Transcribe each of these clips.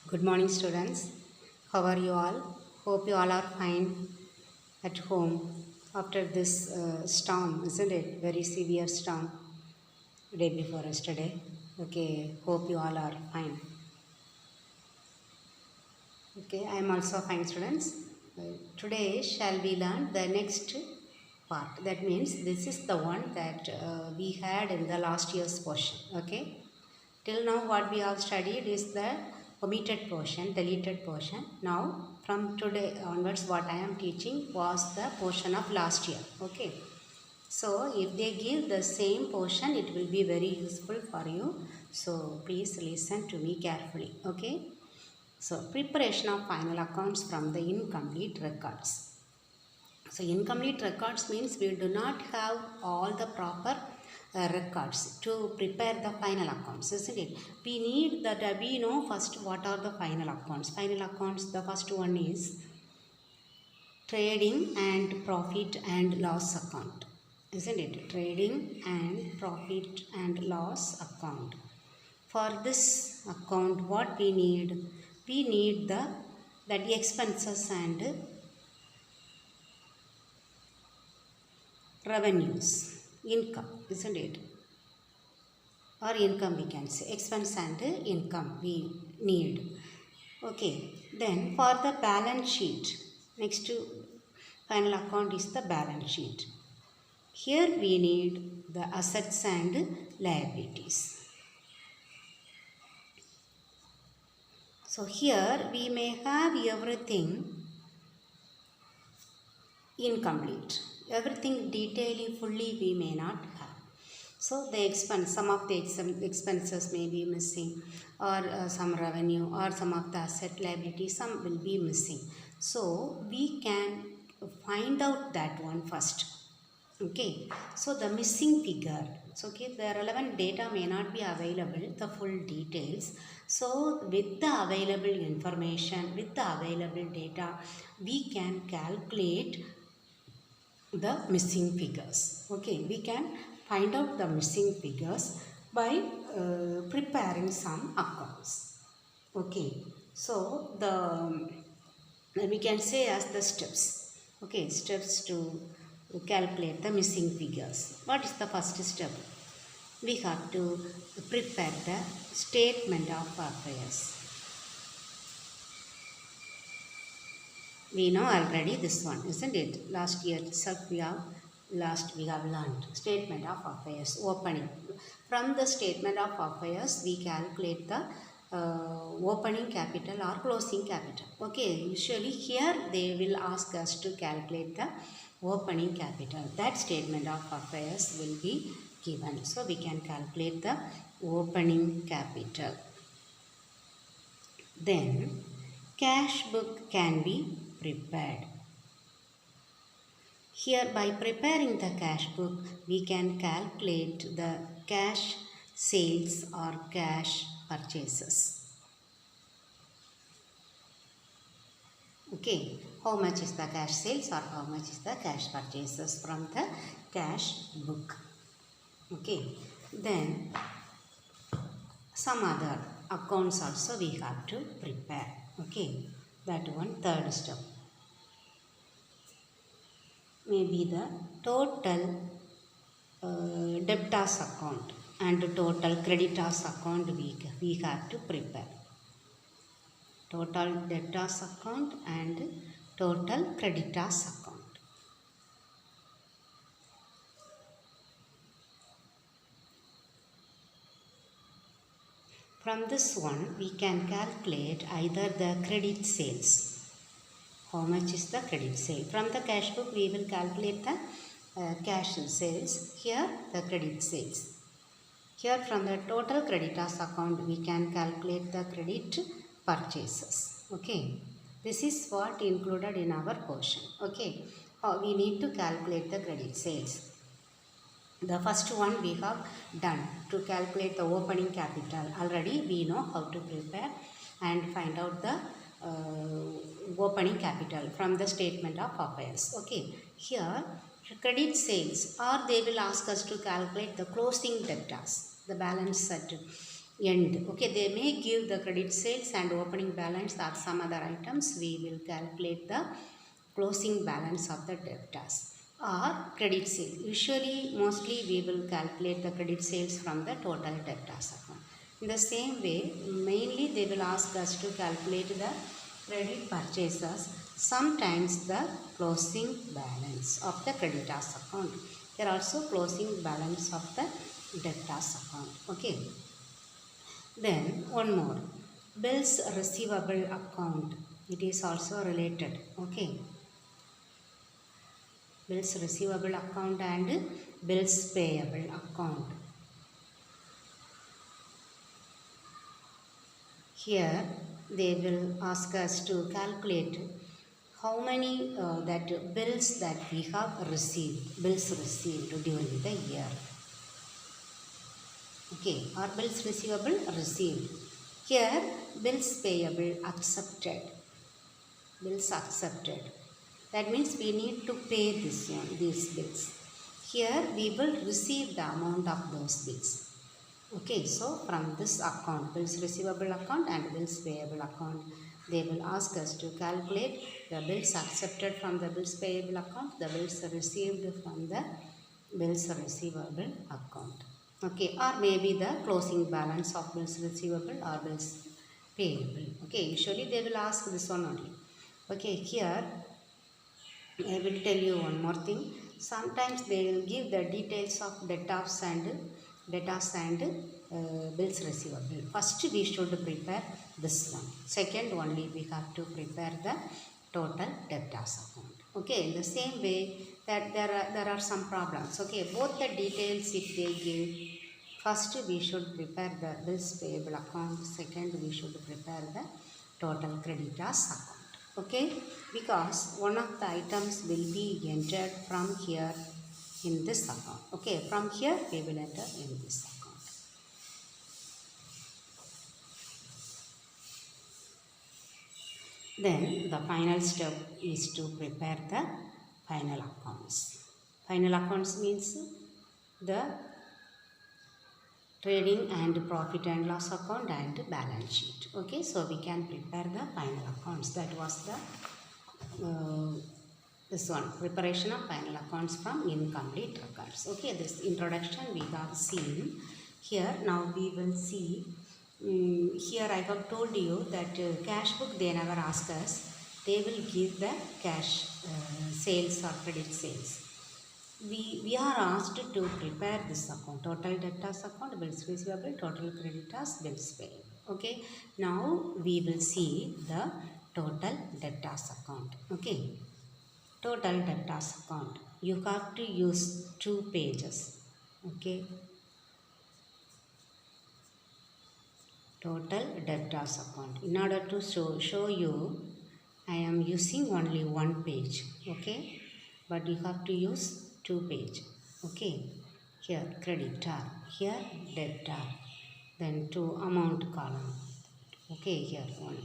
Good morning, students. How are you all? Hope you all are fine at home after this storm, isn't it? Very severe storm day before yesterday. Okay, hope you all are fine. Okay, I am also fine, students. Today, shall we learn the next part? That means this is the one that we had in the last year's portion. Okay. Till now what we have studied is the omitted portion, deleted portion. Now from today onwards what I am teaching was the portion of last year. Okay. So if they give the same portion it will be very useful for you. So please listen to me carefully. Okay. So preparation of final accounts from the incomplete records. So incomplete records means we do not have all the proper records to prepare the final accounts, isn't it? We need that we know first what are the final accounts. Final accounts, the first one is trading and profit and loss account, isn't it? Trading and profit and loss account. For this account, what we need? We need the expenses and revenues, income, isn't it? Or income we can say, expense and income we need. Okay, then for the balance sheet, next to final account is the balance sheet. Here we need the assets and liabilities. So here we may have everything incomplete. Everything detailing fully we may not have. So the expense, some of the expenses may be missing, or some revenue, or some of the asset liability, some will be missing. So we can find out that one first. Okay, so the missing figure. So okay, the relevant data may not be available, the full details. So with the available information, with the available data, we can calculate the missing figures. Okay, we can find out the missing figures by preparing some accounts. Okay, so we can say as the steps. Okay, steps to calculate the missing figures. What is the first step? We have to prepare the statement of affairs. We know already this one, isn't it? Last year itself we have learned statement of affairs opening. From the statement of affairs we calculate the opening capital or closing capital. Okay, usually here they will ask us to calculate the opening capital. That statement of affairs will be given. So we can calculate the opening capital. Then cash book can be prepared. Here by preparing the cash book, we can calculate the cash sales or cash purchases. Okay, how much is the cash sales or how much is the cash purchases from the cash book. Okay, then some other accounts also we have to prepare. Okay, that one third step. Maybe the total debtors account and total creditors account we have to prepare. Total debtors account and total creditors account. From this one we can calculate either the credit sales. How much is the credit sale? From the cash book we will calculate the cash sales. Here the credit sales. Here from the total creditors account we can calculate the credit purchases. Okay. This is what included in our portion. Okay. We need to calculate the credit sales. The first one we have done to calculate the opening capital. Already we know how to prepare and find out the opening capital from the statement of affairs. Okay. Here credit sales, or they will ask us to calculate the closing debtors, the balance set end. Okay, they may give the credit sales and opening balance or some other items. We will calculate the closing balance of the debtors or credit sale. Usually, mostly we will calculate the credit sales from the total debtors account. In the same way, mainly they will ask us to calculate the credit purchases, sometimes the closing balance of the creditors account. There are also closing balance of the debtors account. Okay. Then one more, bills receivable account. It is also related. Okay. Bills receivable account and bills payable account. Here they will ask us to calculate how many bills that we have received, bills received during the year. Okay, or bills receivable received. Here bills payable accepted. Bills accepted. That means we need to pay these bills. Here we will receive the amount of those bills. Okay, so from this account, bills receivable account and bills payable account, they will ask us to calculate the bills accepted from the bills payable account, the bills received from the bills receivable account. Okay, or maybe the closing balance of bills receivable or bills payable. Okay, usually they will ask this one only. Okay, here I will tell you one more thing. Sometimes they will give the details of debtors and bills receivable. First we should prepare this one. Second only we have to prepare the total debtors account. Okay, in the same way that there are some problems. Okay, both the details if they give, first we should prepare the bills payable account. Second we should prepare the total creditors account. Okay, because one of the items will be entered from here in this account. Okay, from here we will enter in this account. Then the final step is to prepare the final accounts. Final accounts means the trading and profit and loss account and balance sheet. Okay, so we can prepare the final accounts. That was the this one, preparation of final accounts from incomplete records. Okay, this introduction we have seen. Here now we will see. Here I have told you that cash book they never ask us. They will give the cash sales or credit sales. We are asked to prepare this account, total debtors account, bills receivable, total creditors, bills payable. Okay, now we will see the total debtors account. Okay, total debtors account. You have to use 2 pages. Okay, total debtors account. In order to show you, I am using only 1 page. Okay, but you have to use 2 page. Okay, here creditor, here debtor, then 2 amount column. Okay, here 1.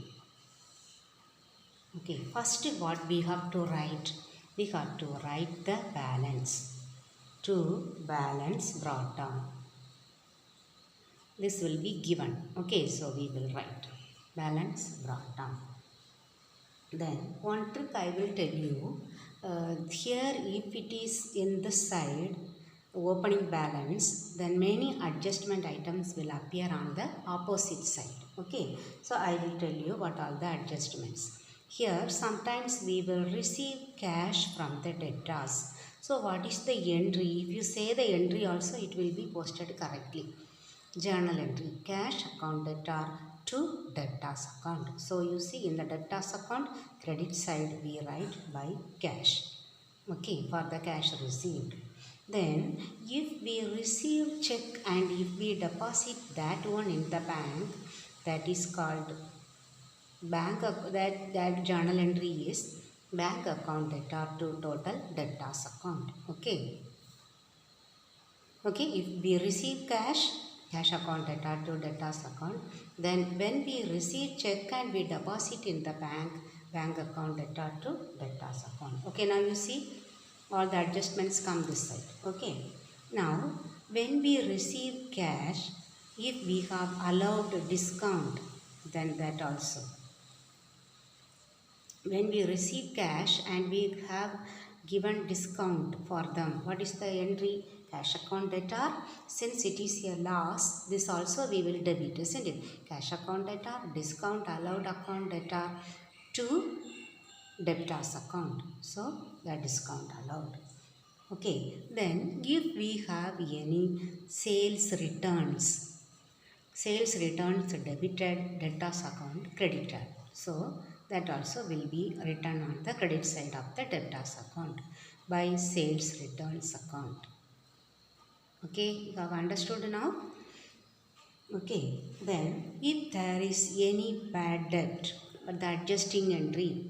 Okay, first what we have to write? We have to write the balance. To balance brought down. This will be given. Okay, so we will write balance brought down. Then one trick I will tell you. Here if it is in the side opening balance, then many adjustment items will appear on the opposite side. Okay, so I will tell you what are the adjustments. Here sometimes we will receive cash from the debtors. So what is the entry? If you say the entry also, it will be posted correctly. Journal entry, cash account debtor to debtors account. So you see in the debtors account, credit side we write by cash. Okay, for the cash received. Then if we receive check and if we deposit that one in the bank, that is called bank, that journal entry is bank account debtor to total debtors account. Okay. Okay, if we receive cash account debtor to debtors account, then when we receive check and we deposit in the bank account debtor to debtors account. Okay, now you see all the adjustments come this side. Okay, now when we receive cash, If we have allowed discount, then that also. When we receive cash and we have given discount for them, what is the entry? Cash account debtor. Since it is a loss, this also we will debit, isn't it? Cash account debtor, discount allowed account debtor to debtors account. So the discount allowed. Okay, then if we have any sales returns debited, debtors account credited. So that also will be written on the credit side of the debtors account by sales returns account. Okay, you have understood now? Okay, then if there is any bad debt, the adjusting entry,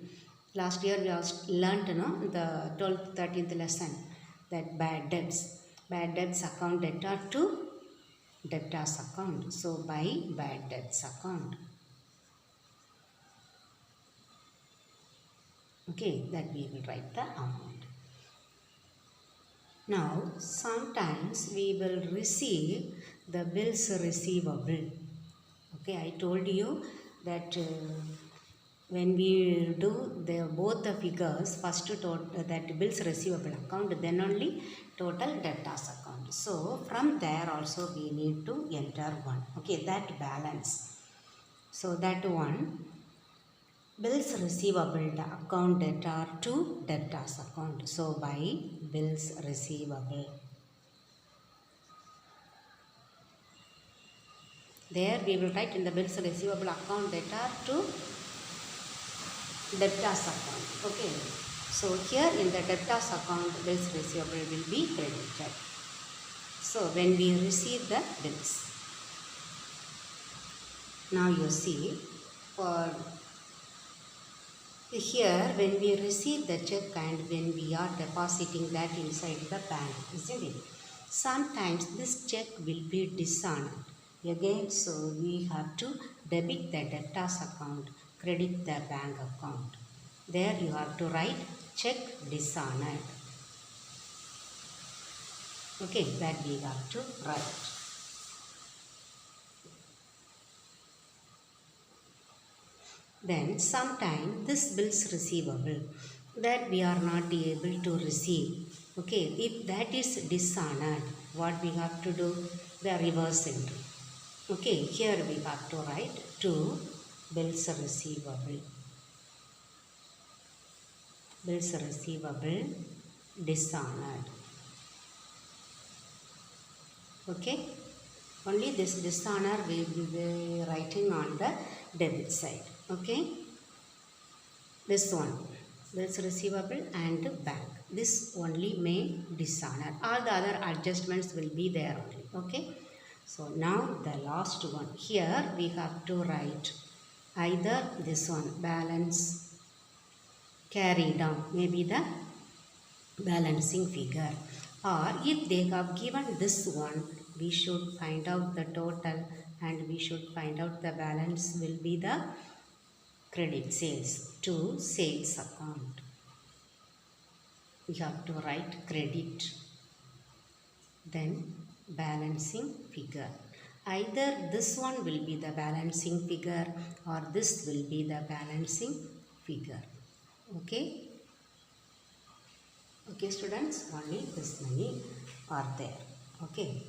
last year we also learnt the 12th, 13th lesson that bad debts account debtor to debtors account. So by bad debts account. Okay, that we will write the amount. Now, sometimes we will receive the bills receivable. Okay, I told you that when we do both the figures, first that bills receivable account, then only total debtors account. So, from there also we need to enter one. Okay, that balance. So, that one. Bills receivable account debtor to debtors account. So by bills receivable. There we will write in the bills receivable account debtor to debtors account. Okay. So here in the debtors account bills receivable will be credited. So when we receive the bills. Now you see for here, when we receive the check and when we are depositing that inside the bank, isn't it? Sometimes this check will be dishonored. Again, so we have to debit the debtors account, credit the bank account. There you have to write check dishonored. Okay, that we have to write. Then sometime this bills receivable that we are not able to receive. Okay, if that is dishonored, what we have to do? The reverse entry. Okay, here we have to write to bills receivable. Bills receivable dishonored. Okay, only this dishonor we will be writing on the debit side. Okay, this one, bills receivable and bank. This only may dishonor. All the other adjustments will be there only. Okay, so now the last one. Here we have to write either this one, balance carry down, maybe the balancing figure, or if they have given this one, we should find out the total and we should find out the balance will be the credit sales to sales account. We have to write credit, then balancing figure. Either this one will be the balancing figure or this will be the balancing figure. Okay. Okay students, only this many are there. Okay.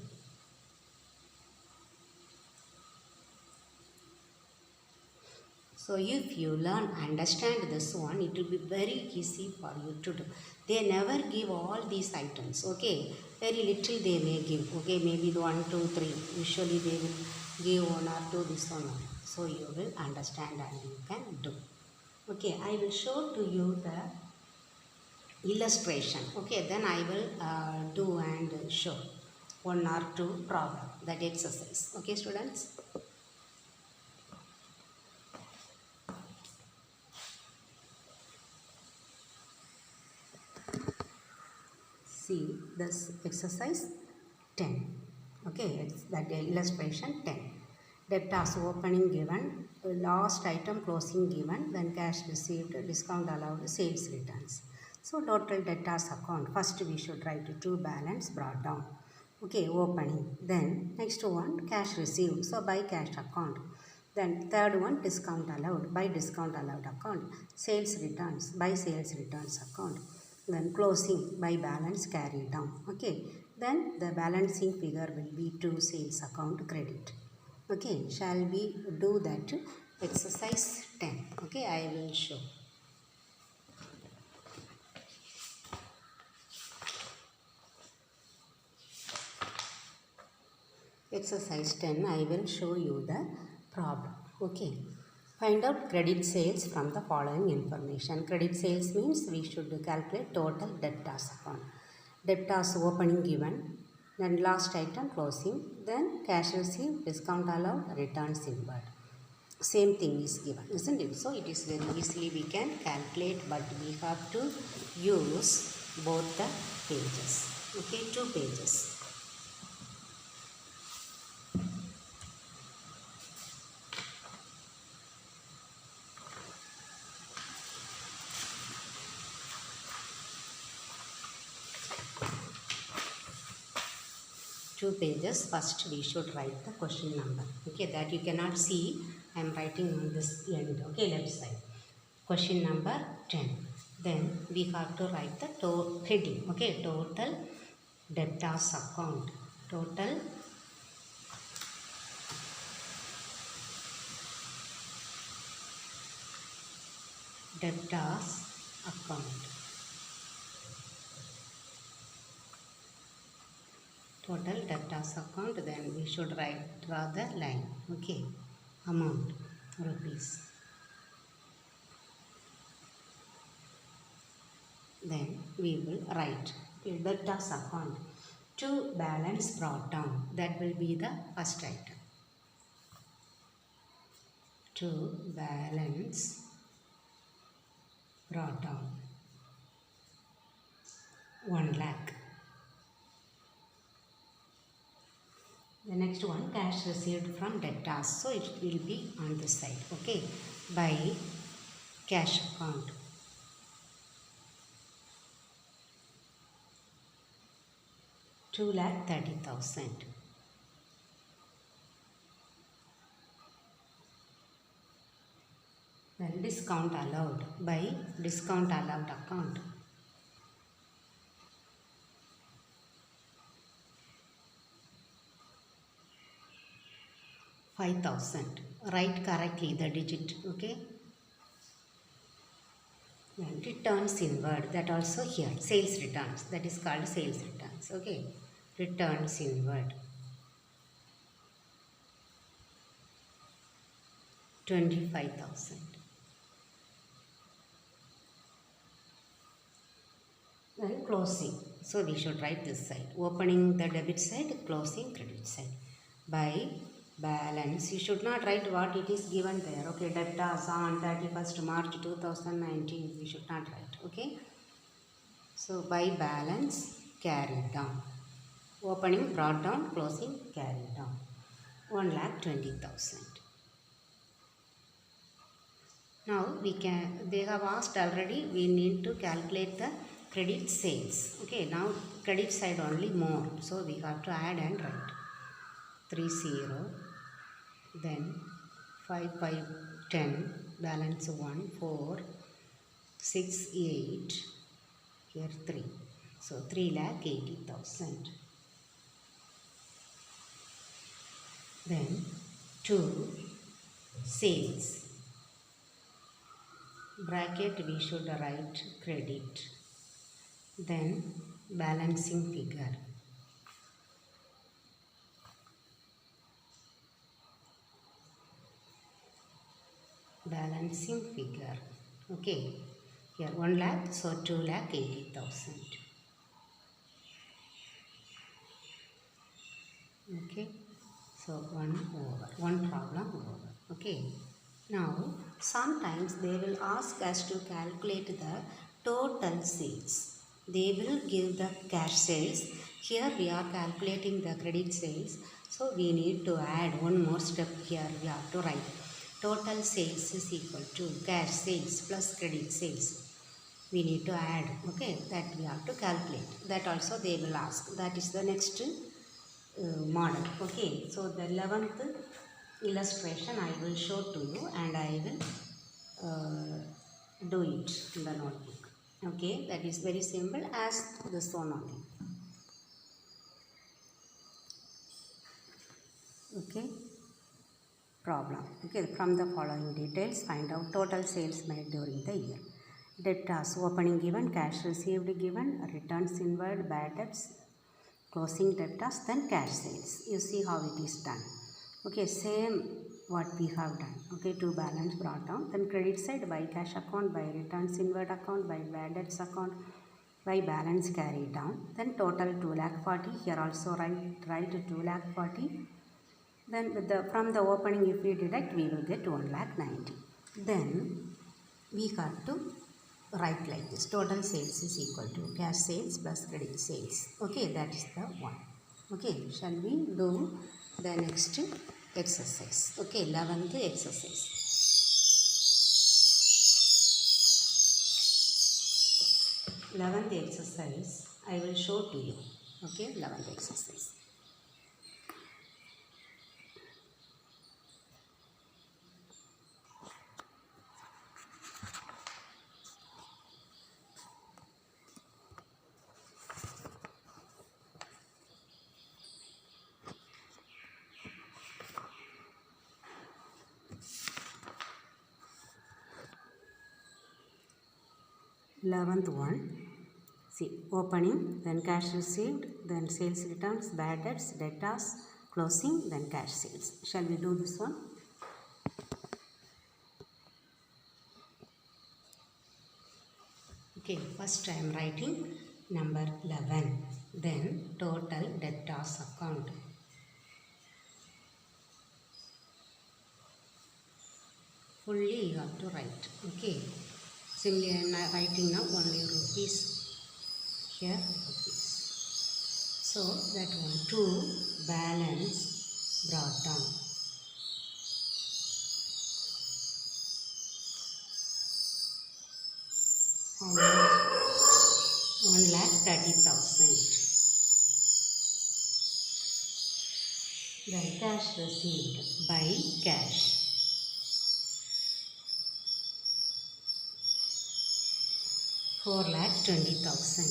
So if you understand this one, it will be very easy for you to do. They never give all these items. Okay. Very little they may give. Okay. Maybe 1, 2, 3. Usually they will give 1 or 2 this one. So you will understand and you can do. Okay. I will show to you the illustration. Okay, then I will do and show 1 or 2 problem, that exercise. Okay students. See this exercise 10. Okay, it's that illustration 10. Debtors opening given, last item closing given, then cash received, discount allowed, sales returns. So total debtors account, first we should write to balance brought down. Okay, opening. Then next one, cash received. So by cash account. Then third one, discount allowed. By discount allowed account. Sales returns. By sales returns account. Then closing by balance carried down. Okay. Then the balancing figure will be to sales account credit. Okay. Shall we do that? Exercise 10. Okay. I will show. Exercise 10, I will show you the problem. Okay. Find out credit sales from the following information. Credit sales means we should calculate total debtors account. Debtors opening given, then last item closing, then cash received, discount allowed, returns inward. Same thing is given, isn't it? So it is very easily we can calculate, but we have to use both the pages. Okay, 2 pages. Two pages. First we should write the question number. Okay, that you cannot see. I am writing on this end. Okay, left side. Question number 10. Then we have to write the heading. Okay, total debtors account. Total debtors account. Total debtors account. Then we should draw the line. Okay, amount rupees. Then we will write debtors account to balance brought down. That will be the first item. To balance brought down 1 lakh. The next one, cash received from debtors. So it will be on this side. Okay, by cash account. $2,30,000. Then discount allowed. By discount allowed account. $5,000. Write correctly the digit. Okay. Then returns inward. That also here. Sales returns. That is called sales returns. Okay. Returns inward. 25,000. Then closing. So we should write this side. Opening the debit side, closing credit side. By balance. You should not write what it is given there. Okay, debtors on 31st March 2019. We should not write. Okay. So by balance carried down. Opening brought down, closing carried down. 1,20,000. Now they have asked already, we need to calculate the credit sales. Okay, now credit side only more. So we have to add and write. 30, then 5, 5, 10, balance 1, 4, 6, 8, here 3. So 3,80,000. Then 2, sales. Bracket we should write credit. Then balancing figure. Balancing figure. Okay. Here 1 lakh, so 2,80,000. Okay. So one problem over. Okay. Now sometimes they will ask us to calculate the total sales. They will give the cash sales. Here we are calculating the credit sales. So we need to add one more step here. We have to write total sales is equal to cash sales plus credit sales. We need to add. Okay, that we have to calculate. That also they will ask. That is the next model. Okay, so the 11th illustration I will show to you, and I will do it in the notebook. Okay, that is very simple as this one only. Okay, problem. Okay, from the following details, find out total sales made during the year. Debtors, opening given, cash received given, returns inward, bad debts, closing debtors, then cash sales. You see how it is done. Okay, same what we have done. Okay, to balance brought down, then credit side by cash account, by returns inward account, by bad debts account, by balance carried down, then total 2,40,000. Here also write 2,40,000. Then with from the opening, if we deduct, we will get 1,90,000. Then we have to write like this: total sales is equal to cash sales plus credit sales. Okay, that is the one. Okay, shall we do the next exercise? Okay, 11th exercise. 11th exercise I will show to you. Okay, 11th exercise. Eleventh one, see, opening, then cash received, then sales returns, bad debts, debtors, closing, then cash sales. Shall we do this one? Okay, first I am writing number 11, then total debtors account. Fully you have to write. Okay, simply I am writing now only rupees. Here rupees. So that one, to balance brought down. How much? 1,30,000. Then cash received by cash. 4,20,000.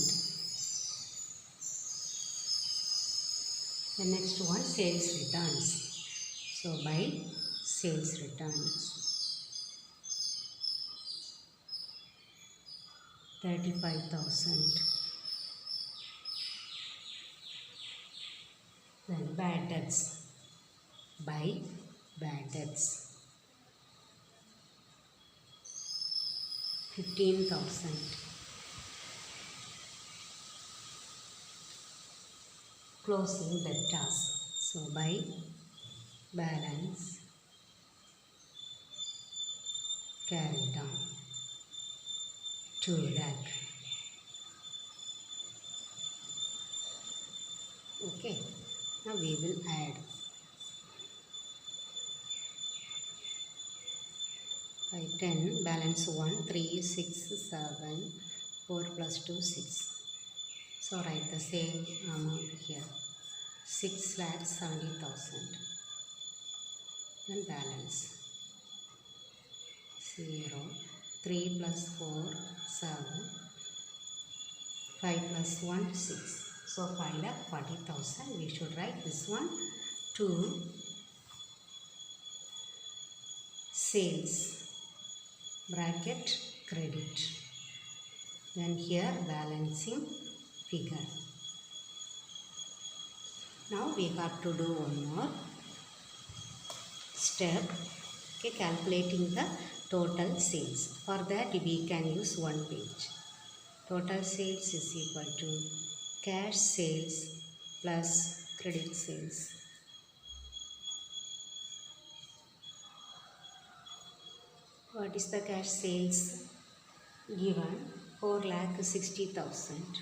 The next one, sales returns. So by sales returns, 35,000. Then bad debts, by bad debts, 15,000. Closing debtors, so by balance carry down, 2 lakh. Okay, now we will add 5, 10, balance 1, 3, 6, 7, 4 plus 2, 6. So write the same amount here, 6,70,000. Then balance 0, 3 plus 4, 7, 5 plus 1, 6. So 5,40,000. We should write this one to sales bracket credit. Then here balancing figure. Now we have to do one more step. Okay, calculating the total sales. For that we can use one page. Total sales is equal to cash sales plus credit sales. What is the cash sales given? 4,60,000.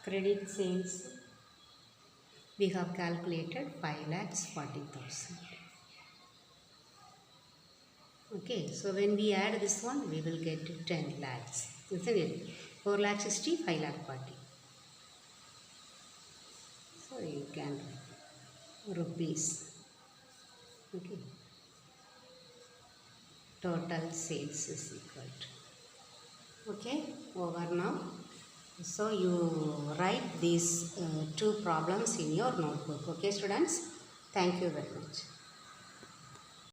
Credit sales we have calculated 5,40,000. Okay, so when we add this one, we will get 10 lakhs, isn't it? 4,60,000, 5,40,000. you can write rupees. Okay, total sales is equal to. Okay, over now. So you write these two problems in your notebook. Okay students, thank you very much.